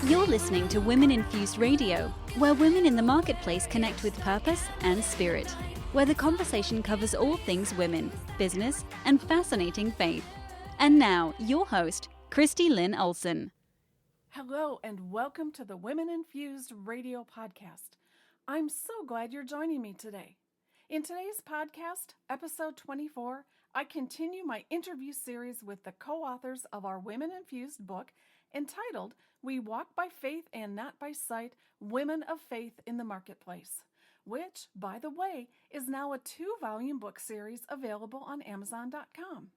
You're listening to Women Infused Radio, where women in the marketplace connect with purpose and spirit, where the conversation covers all things women, business, and fascinating faith. And now, your host, Christy Lynn Olsen. Hello, and welcome to the Women Infused Radio Podcast. I'm so glad you're joining me today. In today's podcast, episode 24, I continue my interview series with the co-authors of our Women Infused book entitled We Walk by Faith and Not by Sight, Women of Faith in the Marketplace, which, by the way, is now a 2-volume book series available on Amazon.com.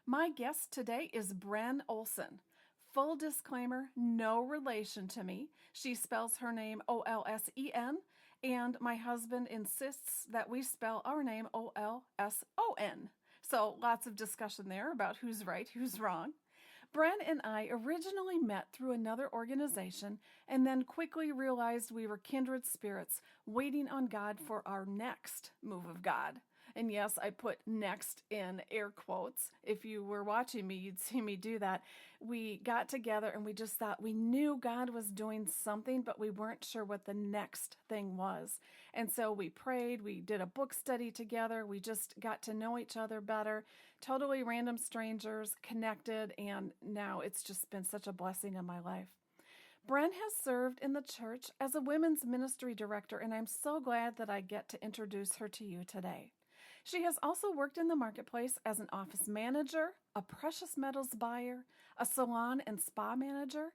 My guest today is Bren Olsen. Full disclaimer, no relation to me. She spells her name O-L-S-E-N, and my husband insists that we spell our name O-L-S-O-N. So lots of discussion there about who's right, who's wrong. Bren and I originally met through another organization and then quickly realized we were kindred spirits waiting on God for our next move of God. And yes, I put next in air quotes. If you were watching me, you'd see me do that. We got together and we just thought we knew God was doing something, but we weren't sure what the next thing was. And so we prayed, we did a book study together, we just got to know each other better, totally random strangers, connected, and now it's just been such a blessing in my life. Bren has served in the church as a women's ministry director, and I'm so glad that I get to introduce her to you today. She has also worked in the marketplace as an office manager, a precious metals buyer, a salon and spa manager,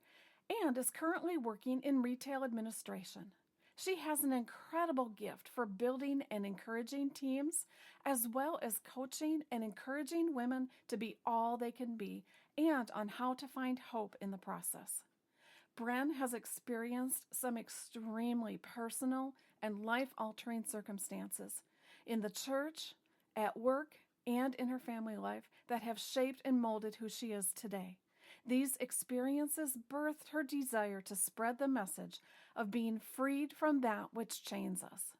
and is currently working in retail administration. She has an incredible gift for building and encouraging teams, as well as coaching and encouraging women to be all they can be, and on how to find hope in the process. Bren has experienced some extremely personal and life-altering circumstances in the church, at work, and in her family life that have shaped and molded who she is today. These experiences birthed her desire to spread the message of being freed from that which chains us.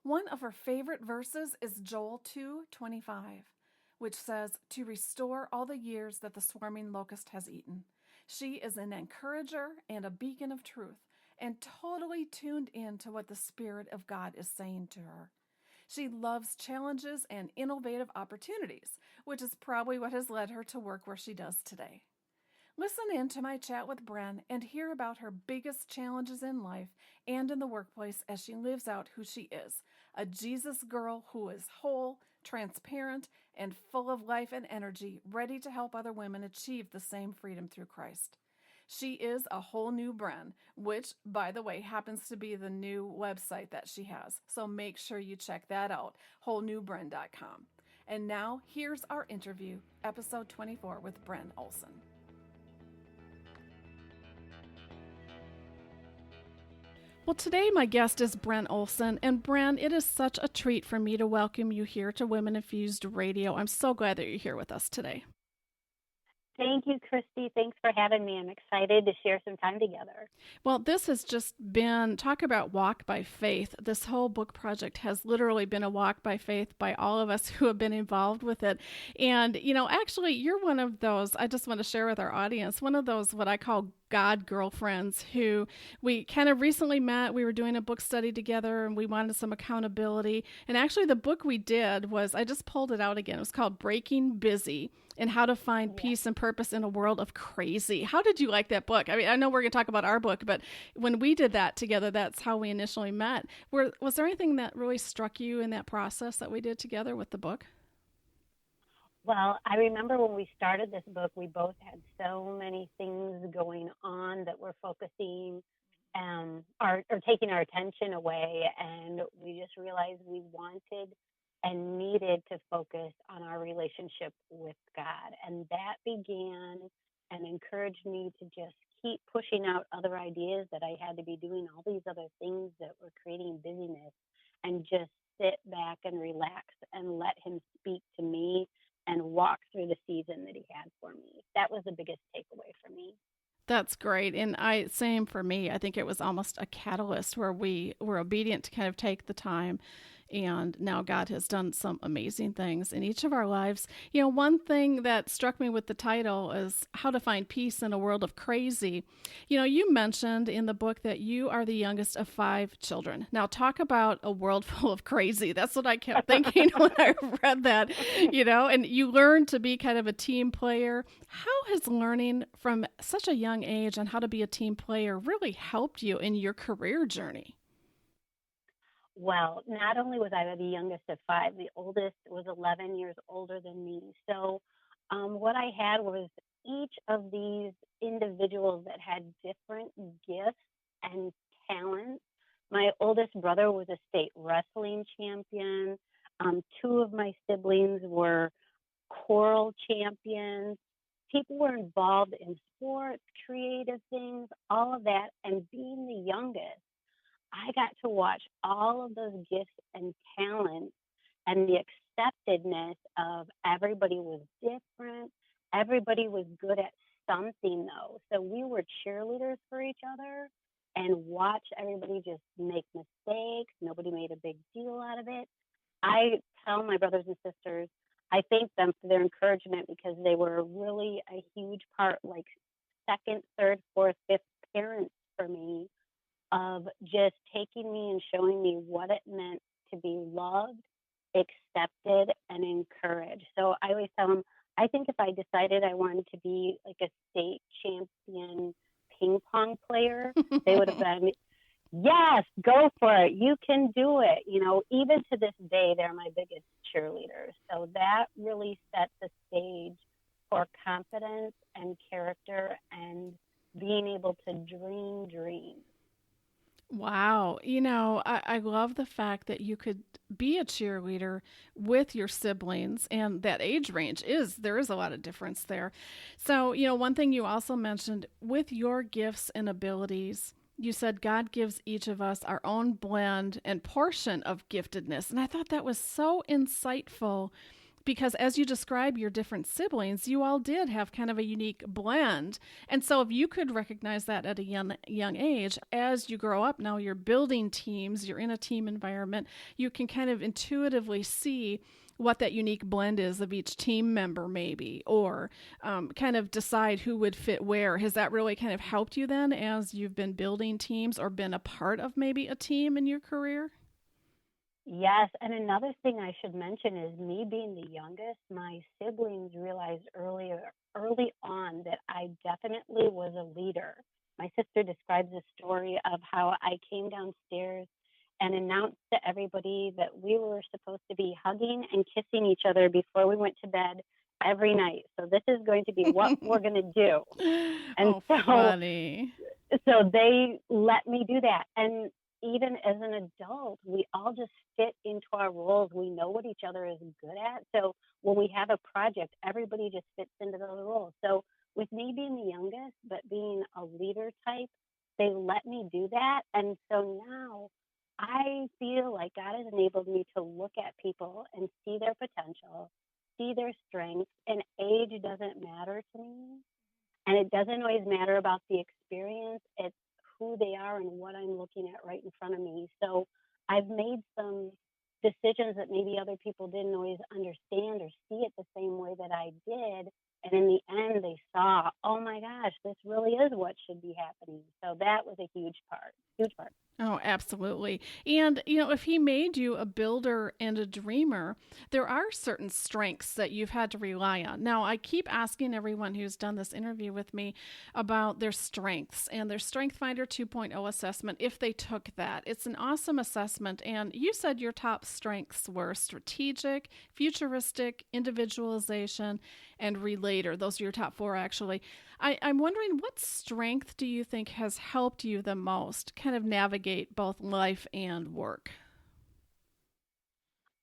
One of her favorite verses is Joel 2:25, which says, "To restore all the years that the swarming locust has eaten." She is an encourager and a beacon of truth, and totally tuned in to what the Spirit of God is saying to her. She loves challenges and innovative opportunities, which is probably what has led her to work where she does today. Listen in to my chat with Bren and hear about her biggest challenges in life and in the workplace as she lives out who she is, a Jesus girl who is whole, transparent, and full of life and energy, ready to help other women achieve the same freedom through Christ. She is a whole new Bren, which, by the way, happens to be the new website that she has. So make sure you check that out, wholenewbren.com. And now, here's our interview, episode 24 with Bren Olsen. Well, today my guest is Bren Olsen, and Bren, it is such a treat for me to welcome you here to Women Infused Radio. I'm so glad that you're here with us today. Thank you, Christy. Thanks for having me. I'm excited to share some time together. Well, this has just been, talk about walk by faith. This whole book project has literally been a walk by faith by all of us who have been involved with it. And, actually, you're one of those, I just want to share with our audience, one of those what I call God girlfriends who we kind of recently met. We were doing a book study together and we wanted some accountability. And actually the book we did was, I just pulled it out again. It was called Breaking Busy and How to Find Peace and Purpose in a World of Crazy. How did you like that book? I mean, I know we're going to talk about our book, but when we did that together, that's how we initially met. Was there anything that really struck you in that process that we did together with the book? Well, I remember when we started this book, we both had so many things going on that were focusing or taking our attention away, and we just realized we wanted and needed to focus on our relationship with God. And that began and encouraged me to just keep pushing out other ideas that I had to be doing all these other things that were creating busyness, and just sit back and relax and let Him speak to me and walk through the season that He had for me. That was the biggest takeaway for me. That's great. And same for me. I think it was almost a catalyst where we were obedient to kind of take the time And now God has done some amazing things in each of our lives. One thing that struck me with the title is How to Find Peace in a World of Crazy. You mentioned in the book that you are the youngest of 5 children. Now, talk about a world full of crazy. That's what I kept thinking when I read that, and you learn to be kind of a team player. How has learning from such a young age on how to be a team player really helped you in your career journey? Well, not only was I the youngest of 5, the oldest was 11 years older than me. So, what I had was each of these individuals that had different gifts and talents. My oldest brother was a state wrestling champion. 2 of my siblings were choral champions. People were involved in sports, creative things, all of that. And being the youngest, I got to watch all of those gifts and talents and the acceptedness of everybody was different. Everybody was good at something though. So we were cheerleaders for each other and watch everybody just make mistakes. Nobody made a big deal out of it. I tell my brothers and sisters, I thank them for their encouragement because they were really a huge part, like second, third, fourth, fifth parents for me of just taking me and showing me what it meant to be loved, accepted, and encouraged. So I always tell them, I think if I decided I wanted to be like a state champion ping pong player, they would have been, yes, go for it. You can do it. Even to this day, they're my biggest cheerleaders. So that really set the stage for confidence and character and being able to dream dreams. Wow. I love the fact that you could be a cheerleader with your siblings, and that age range there is a lot of difference there. So, one thing you also mentioned with your gifts and abilities, you said God gives each of us our own blend and portion of giftedness. And I thought that was so insightful because as you describe your different siblings, you all did have kind of a unique blend. And so if you could recognize that at a young age, as you grow up now, you're building teams, you're in a team environment, you can kind of intuitively see what that unique blend is of each team member maybe, or kind of decide who would fit where. Has that really kind of helped you then as you've been building teams or been a part of maybe a team in your career? Yes, and another thing I should mention is me being the youngest, my siblings realized early on that I definitely was a leader. My sister describes a story of how I came downstairs and announced to everybody that we were supposed to be hugging and kissing each other before we went to bed every night. So this is going to be what we're going to do. And Oh, so funny. so they let me do that. And even as an adult, we all just fit into our roles. We know what each other is good at. So when we have a project, everybody just fits into those roles. So with me being the youngest, but being a leader type, they let me do that. And so now I feel like God has enabled me to look at people and see their potential, see their strengths, and age doesn't matter to me. And it doesn't always matter about the experience. It's who they are and what I'm looking at right in front of me. So I've made some decisions that maybe other people didn't always understand or see it the same way that I did. And in the end, they saw, oh my gosh, this really is what should be happening. So that was a huge part, huge part. Oh, absolutely. And, if he made you a builder and a dreamer, there are certain strengths that you've had to rely on. Now, I keep asking everyone who's done this interview with me about their strengths and their Strength Finder 2.0 assessment if they took that. It's an awesome assessment. And you said your top strengths were strategic, futuristic, individualization, and relator. Those are your top 4, actually. I'm wondering, what strength do you think has helped you the most kind of navigate both life and work?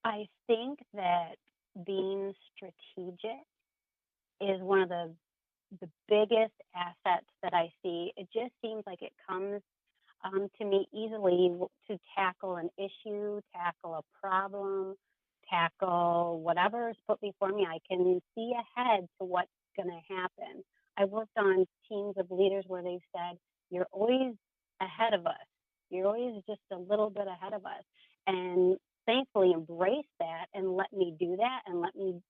I think that being strategic is one of the biggest assets that I see. It just seems like it comes to me easily to tackle an issue, tackle a problem, tackle whatever is put before me. I can see ahead to what's going to happen. I worked on teams of leaders where they said, you're always ahead of us. You're always just a little bit ahead of us. And thankfully embraced that and let me do that and let me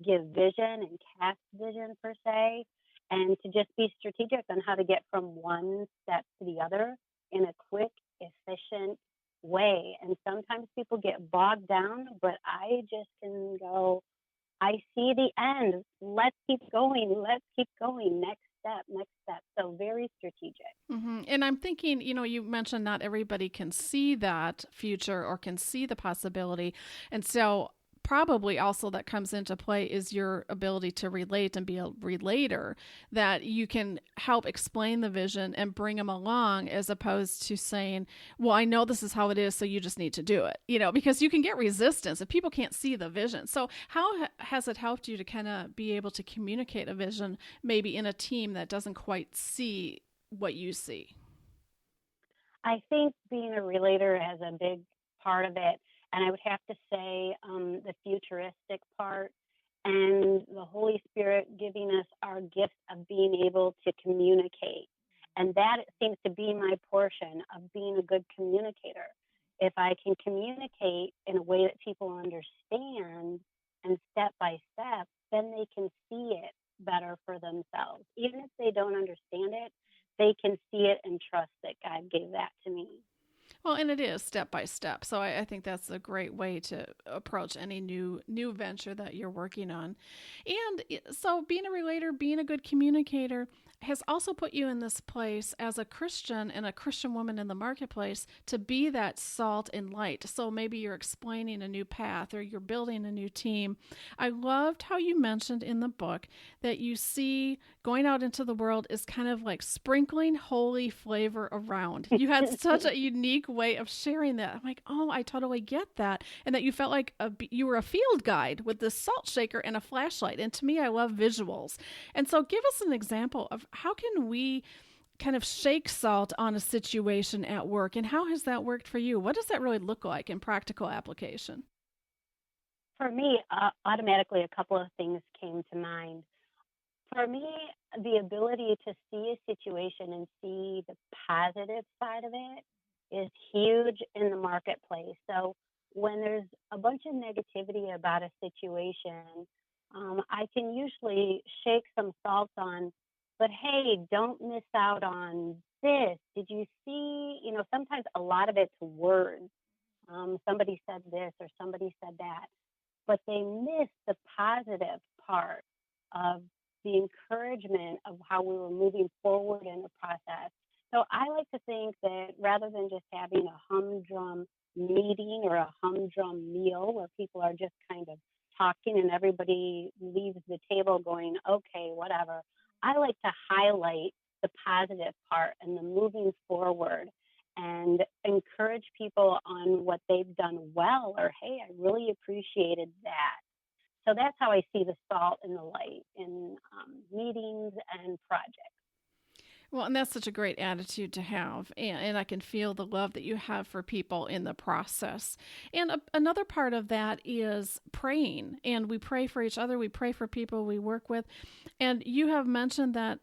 give vision and cast vision per se, and to just be strategic on how to get from one step to the other in a quick, efficient way. And sometimes people get bogged down, but I just can go, I see the end. Let's keep going. Let's keep going. Next step, next step. So very strategic. And I'm thinking, you mentioned not everybody can see that future or can see the possibility. And so probably also that comes into play is your ability to relate and be a relator, that you can help explain the vision and bring them along, as opposed to saying, well, I know this is how it is, so you just need to do it, because you can get resistance if people can't see the vision. So how has it helped you to kind of be able to communicate a vision maybe in a team that doesn't quite see what you see? I think being a relator has a big part of it. And I would have to say the futuristic part and the Holy Spirit giving us our gift of being able to communicate. And that seems to be my portion of being a good communicator. If I can communicate in a way that people understand and step by step, then they can see it better for themselves. Even if they don't understand it, they can see it and trust that God gave that to me. Well, and it is step by step. So I think that's a great way to approach any new venture that you're working on. And so being a relator, being a good communicator has also put you in this place as a Christian and a Christian woman in the marketplace to be that salt and light. So maybe you're explaining a new path or you're building a new team. I loved how you mentioned in the book that you see going out into the world is kind of like sprinkling holy flavor around. You had such a unique way of sharing that. I'm like, oh, I totally get that. And that you felt like you were a field guide with this salt shaker and a flashlight. And to me, I love visuals. And so give us an example of how can we kind of shake salt on a situation at work, and how has that worked for you? What does that really look like in practical application? For me, automatically a couple of things came to mind. For me, the ability to see a situation and see the positive side of it is huge in the marketplace. So when there's a bunch of negativity about a situation, I can usually shake some salt on, but hey, don't miss out on this. Did you see? Sometimes a lot of it's words. Somebody said this or somebody said that, but they miss the positive part of the encouragement of how we were moving forward in the process. So I like to think that rather than just having a humdrum meeting or a humdrum meal where people are just kind of talking and everybody leaves the table going, okay, whatever, I like to highlight the positive part and the moving forward and encourage people on what they've done well, or hey, I really appreciated that. So that's how I see the salt and the light in meetings and projects. Well, and that's such a great attitude to have. And I can feel the love that you have for people in the process. And another part of that is praying. And we pray for each other. We pray for people we work with. And you have mentioned that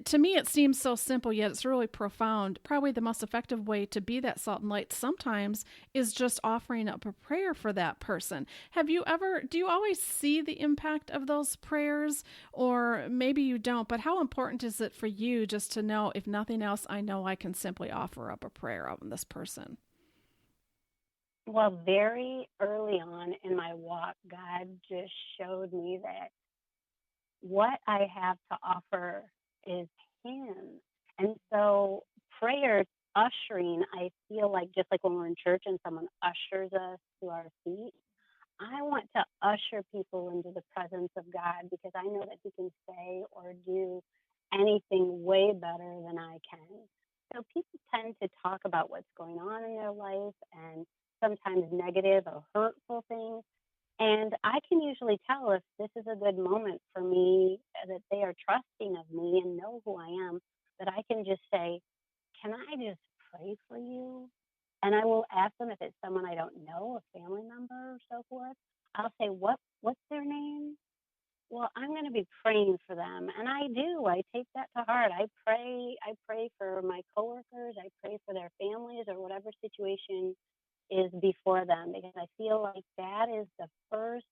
to me, it seems so simple, yet it's really profound. Probably the most effective way to be that salt and light sometimes is just offering up a prayer for that person. Do you always see the impact of those prayers? Or maybe you don't, but how important is it for you just to know, if nothing else, I know I can simply offer up a prayer on this person? Well, very early on in my walk, God just showed me that what I have to offer is Him. And so prayer, ushering, I feel like just like when we're in church and someone ushers us to our feet, I want to usher people into the presence of God because I know that He can say or do anything way better than I can. So people tend to talk about what's going on in their life and sometimes negative or hurtful things. And I can usually tell if this is a good moment for me, that they are trusting of me and know who I am, that I can just say, can I just pray for you? And I will ask them if it's someone I don't know, a family member or so forth. I'll say, what's their name? Well, I'm going to be praying for them. And I do. I take that to heart. I pray for my coworkers. I pray for their families or whatever situation is before them, because I feel like that is the first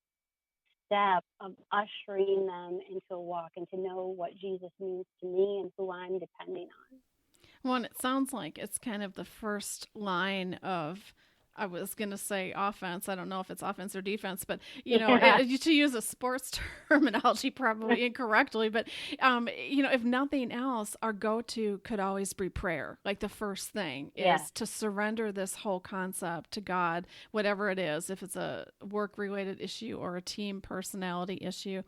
step of ushering them into a walk and to know what Jesus means to me and who I'm depending on. Well, and it sounds like it's kind of the first line of, I was going to say offense. I don't know if it's offense or defense, but, to use a sports terminology probably incorrectly, but, if nothing else, our go-to could always be prayer. Like the first thing is to surrender this whole concept to God, whatever it is, if it's a work-related issue or a team personality issue.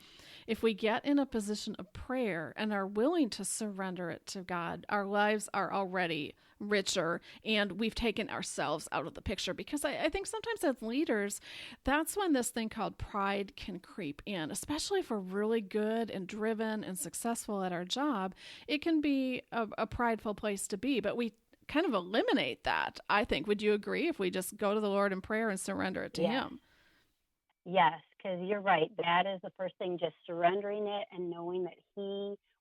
If we get in a position of prayer and are willing to surrender it to God, our lives are already richer, and we've taken ourselves out of the picture. Because I think sometimes as leaders, that's when this thing called pride can creep in, especially if we're really good and driven and successful at our job. It can be a prideful place to be, but we kind of eliminate that, I think. Would you agree, if we just go to the Lord in prayer and surrender it to Him? Yes, because you're right. That is the first thing, just surrendering it and knowing that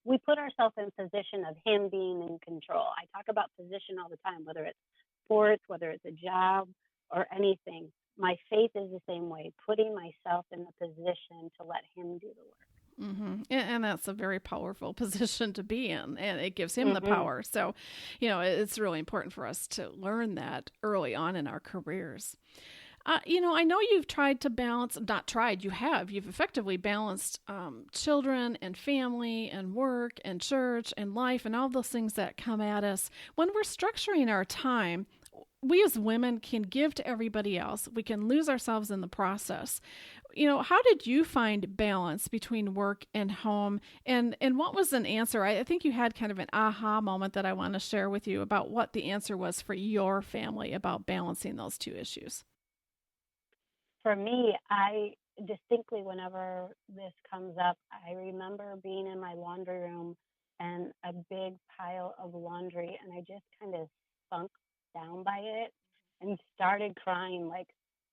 we put ourselves in position of Him being in control. I talk about position all the time, whether it's sports, whether it's a job or anything. My faith is the same way, putting myself in the position to let Him do the work. Mm-hmm. And that's a very powerful position to be in, and it gives Him the power. So, it's really important for us to learn that early on in our careers. I know you've tried to balance, you've effectively balanced children and family and work and church and life and all those things that come at us. When we're structuring our time, we as women can give to everybody else. We can lose ourselves in the process. How did you find balance between work and home? And what was an answer? I think you had kind of an aha moment that I want to share with you about what the answer was for your family about balancing those two issues. For me, I distinctly, whenever this comes up, I remember being in my laundry room and a big pile of laundry, and I just kind of sunk down by it and started crying, like,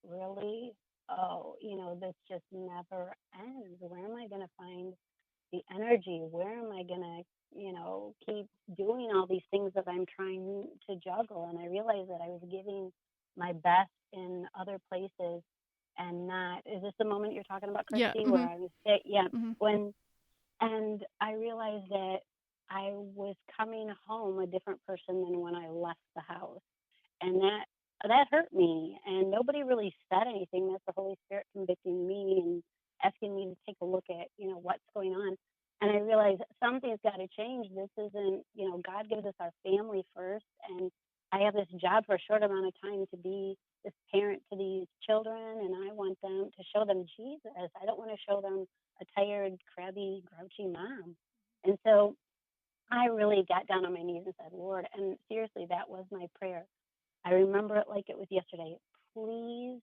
really? Oh, this just never ends. Where am I going to find the energy? Where am I going to, keep doing all these things that I'm trying to juggle? And I realized that I was giving my best in other places and not. Is this the moment you're talking about, Christy? Yeah. Mm-hmm. Where I was, and I realized that I was coming home a different person than when I left the house, and that hurt me. And nobody really said anything. That's the Holy Spirit convicting me and asking me to take a look at, what's going on. And I realized something's got to change. This isn't, God gives us our family first, and I have this job for a short amount of time to be this parent to these children, and I want them to show them Jesus. I don't want to show them a tired, crabby, grouchy mom. And so I really got down on my knees and said, Lord, and seriously, that was my prayer. I remember it like it was yesterday. Please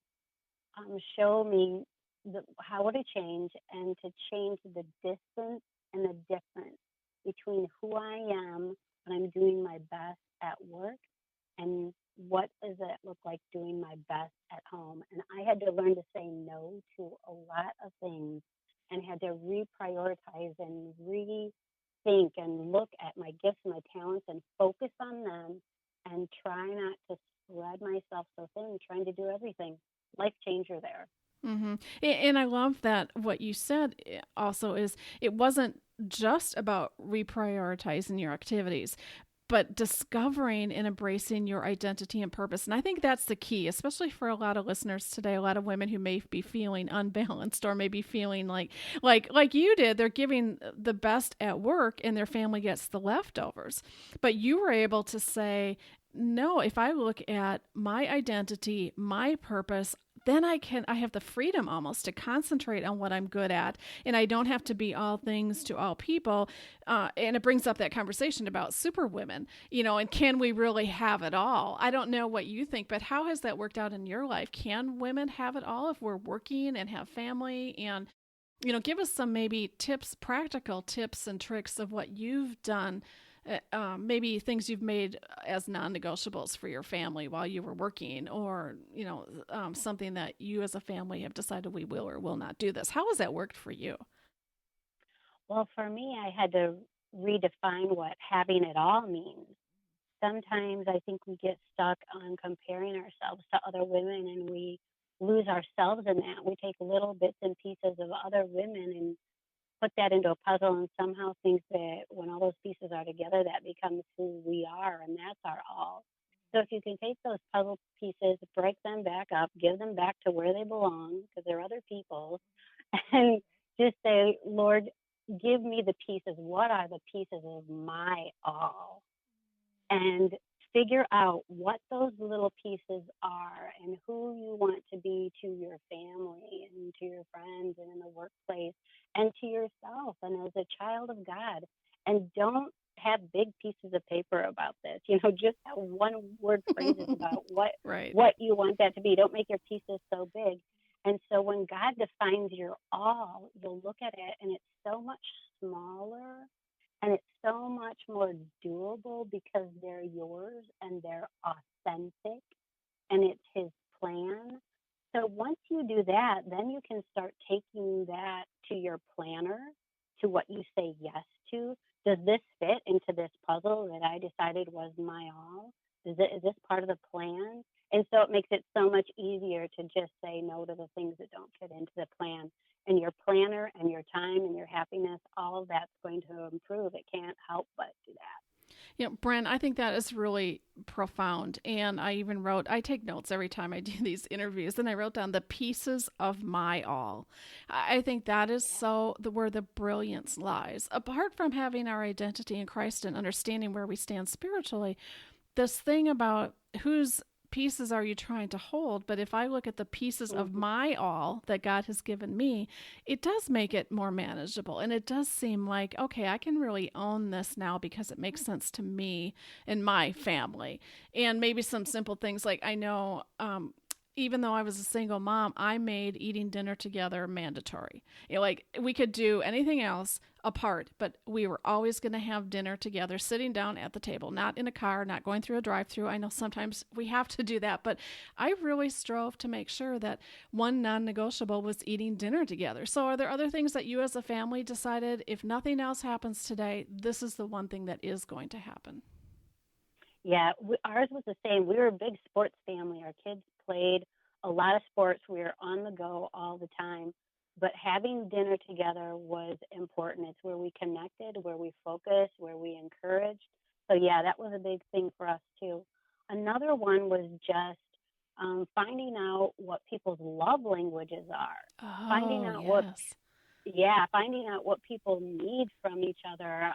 show me how to change, and to change the distance and the difference between who I am when I'm doing my best at work and what does it look like doing my best at home. And I had to learn to say no to a lot of things, and had to reprioritize and rethink and look at my gifts and my talents and focus on them, and try not to spread myself so thin, trying to do everything. Life changer there. Mm-hmm. And I love that what you said also is it wasn't just about reprioritizing your activities, but discovering and embracing your identity and purpose. And I think that's the key, especially for a lot of listeners today, a lot of women who may be feeling unbalanced or maybe feeling like you did. They're giving the best at work and their family gets the leftovers. But you were able to say, no, if I look at my identity, my purpose, then I have the freedom almost to concentrate on what I'm good at, and I don't have to be all things to all people. And it brings up that conversation about superwomen, and can we really have it all? I don't know what you think, but how has that worked out in your life? Can women have it all if we're working and have family? And, give us some maybe practical tips and tricks of what you've done. Maybe things you've made as non-negotiables for your family while you were working, or, something that you as a family have decided we will or will not do this. How has that worked for you? Well, for me, I had to redefine what having it all means. sometimes I think we get stuck on comparing ourselves to other women, and we lose ourselves in that. We take little bits and pieces of other women and put that into a puzzle, and somehow think that when all those pieces are together, that becomes who we are, and that's our all. So if you can take those puzzle pieces, break them back up, give them back to where they belong, because they're other people, and just say, Lord, give me the pieces. What are the pieces of my all? And figure out what those little pieces are and who you want to be to your family and to your friends and in the workplace and to yourself and as a child of God. And don't have big pieces of paper about this. Just have one word phrases about Right. what you want that to be. Don't make your pieces so big. And so when God defines your all, you'll look at it and it's so much smaller and it's so much more doable because they're yours and they're authentic and it's His plan. So once you do that, then you can start taking that to your planner, to what you say yes to. Does this fit into this puzzle that I decided was my all? Is this part of the plan? And so it makes it so much easier to just say no to the things that don't fit into the plan. And your planner and your time and your happiness, all of that's going to improve. It can't help but do that. Yeah, Bren, I think that is really profound. And I take notes every time I do these interviews, and I wrote down the pieces of my all. I think that is where the brilliance lies. Apart from having our identity in Christ and understanding where we stand spiritually, this thing about whose pieces are you trying to hold? But if I look at the pieces of my all that God has given me, it does make it more manageable. And it does seem like, okay, I can really own this now because it makes sense to me and my family. And maybe some simple things like I know, even though I was a single mom, I made eating dinner together mandatory. Like we could do anything else apart, but we were always going to have dinner together, sitting down at the table, not in a car, not going through a drive-through. I know sometimes we have to do that, but I really strove to make sure that one non-negotiable was eating dinner together. So are there other things that you as a family decided, if nothing else happens today, this is the one thing that is going to happen? Yeah, ours was the same. We were a big sports family. Our kids played a lot of sports. We were on the go all the time. But having dinner together was important. It's where we connected, where we focused, where we encouraged. So, yeah, that was a big thing for us, too. Another one was just finding out what people's love languages are. Oh, finding out finding out what people need from each other.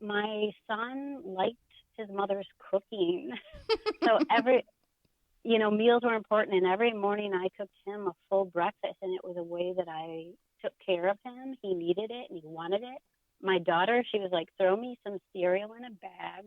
My son liked his mother's cooking. So meals were important, and every morning I cooked him a full breakfast, and it was a way that I took care of him. He needed it, and he wanted it. My daughter, she was like, throw me some cereal in a bag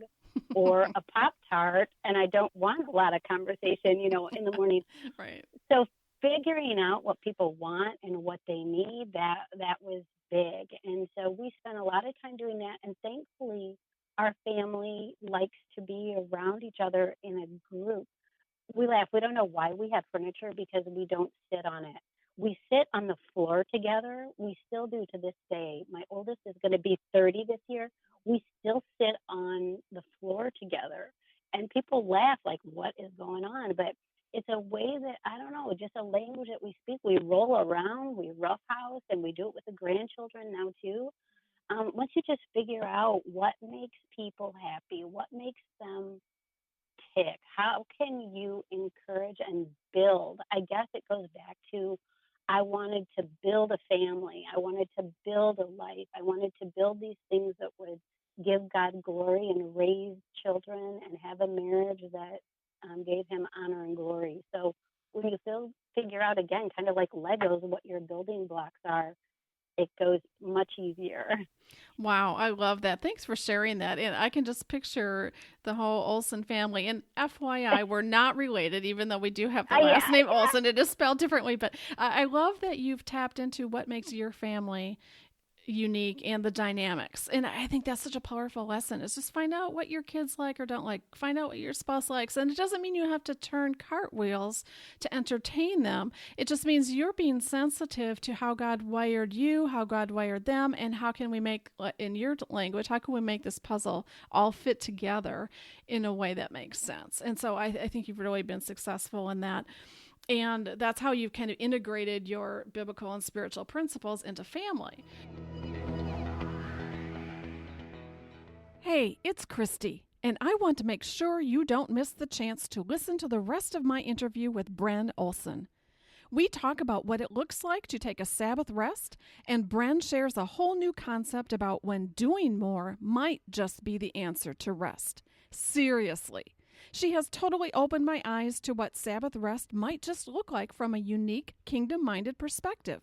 or a Pop-Tart, and I don't want a lot of conversation, in the morning. Right. So figuring out what people want and what they need, that was big. And so we spent a lot of time doing that, and thankfully our family likes to be around each other in a group. We laugh. We don't know why we have furniture because we don't sit on it. We sit on the floor together. We still do to this day. My oldest is going to be 30 this year. We still sit on the floor together. And people laugh like, what is going on? But it's a way that, I don't know, just a language that we speak. We roll around, we roughhouse, and we do it with the grandchildren now too. Once you just figure out what makes people happy, what makes them tick, how can you encourage and build? I guess it goes back to I wanted to build a family. I wanted to build a life. I wanted to build these things that would give God glory and raise children and have a marriage that gave Him honor and glory. So when you figure out, again, kind of like Legos, what your building blocks are, it goes much easier. Wow, I love that. Thanks for sharing that. And I can just picture the whole Olsen family. And FYI, we're not related, even though we do have the last name Olsen. It is spelled differently. But I love that you've tapped into what makes your family unique and the dynamics. And I think that's such a powerful lesson, is just find out what your kids like or don't like. Find out what your spouse likes. And it doesn't mean you have to turn cartwheels to entertain them. It just means you're being sensitive to how God wired you, how God wired them, and how can we make, in your language, how can we make this puzzle all fit together in a way that makes sense? And so I think you've really been successful in that. And that's how you've kind of integrated your biblical and spiritual principles into family. Hey, it's Christy, and I want to make sure you don't miss the chance to listen to the rest of my interview with Bren Olsen. We talk about what it looks like to take a Sabbath rest, and Bren shares a whole new concept about when doing more might just be the answer to rest. Seriously. She has totally opened my eyes to what Sabbath rest might just look like from a unique, kingdom-minded perspective.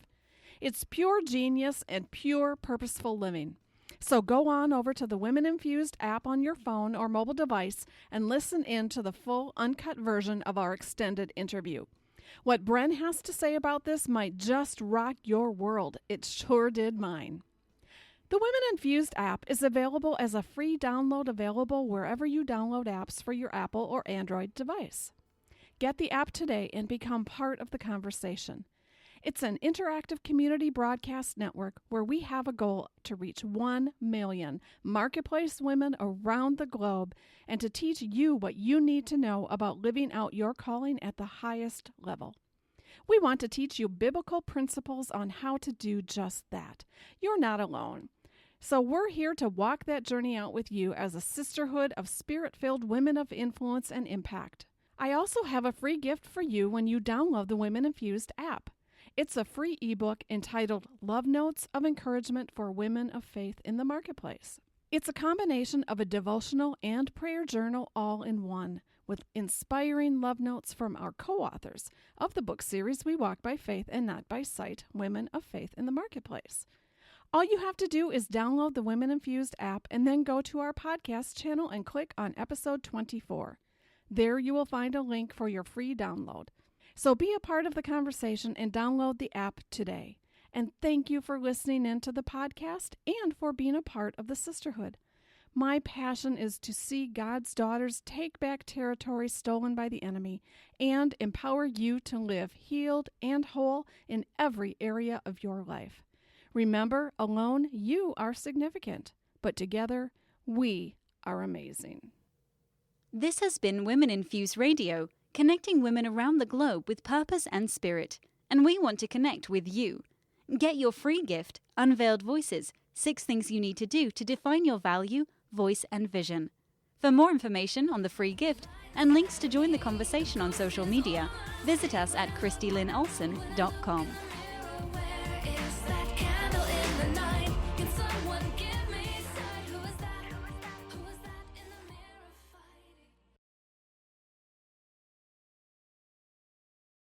It's pure genius and pure purposeful living. So go on over to the Women Infused app on your phone or mobile device and listen in to the full, uncut version of our extended interview. What Bren has to say about this might just rock your world. It sure did mine. The Women Infused app is available as a free download, available wherever you download apps for your Apple or Android device. Get the app today and become part of the conversation. It's an interactive community broadcast network where we have a goal to reach 1 million marketplace women around the globe and to teach you what you need to know about living out your calling at the highest level. We want to teach you biblical principles on how to do just that. You're not alone. So we're here to walk that journey out with you as a sisterhood of spirit-filled women of influence and impact. I also have a free gift for you when you download the Women Infused app. It's a free ebook entitled Love Notes of Encouragement for Women of Faith in the Marketplace. It's a combination of a devotional and prayer journal all in one, with inspiring love notes from our co-authors of the book series We Walk by Faith and Not by Sight, Women of Faith in the Marketplace. All you have to do is download the Women Infused app and then go to our podcast channel and click on episode 24. There you will find a link for your free download. So be a part of the conversation and download the app today. And thank you for listening in to the podcast and for being a part of the sisterhood. My passion is to see God's daughters take back territory stolen by the enemy and empower you to live healed and whole in every area of your life. Remember, alone you are significant, but together we are amazing. This has been Women Infused Radio, connecting women around the globe with purpose and spirit. And we want to connect with you. Get your free gift, Unveiled Voices, 6 things you need to do to define your value, voice, and vision. For more information on the free gift and links to join the conversation on social media, visit us at ChristyLynnOlsen.com. Where is that candle in the night? Can someone give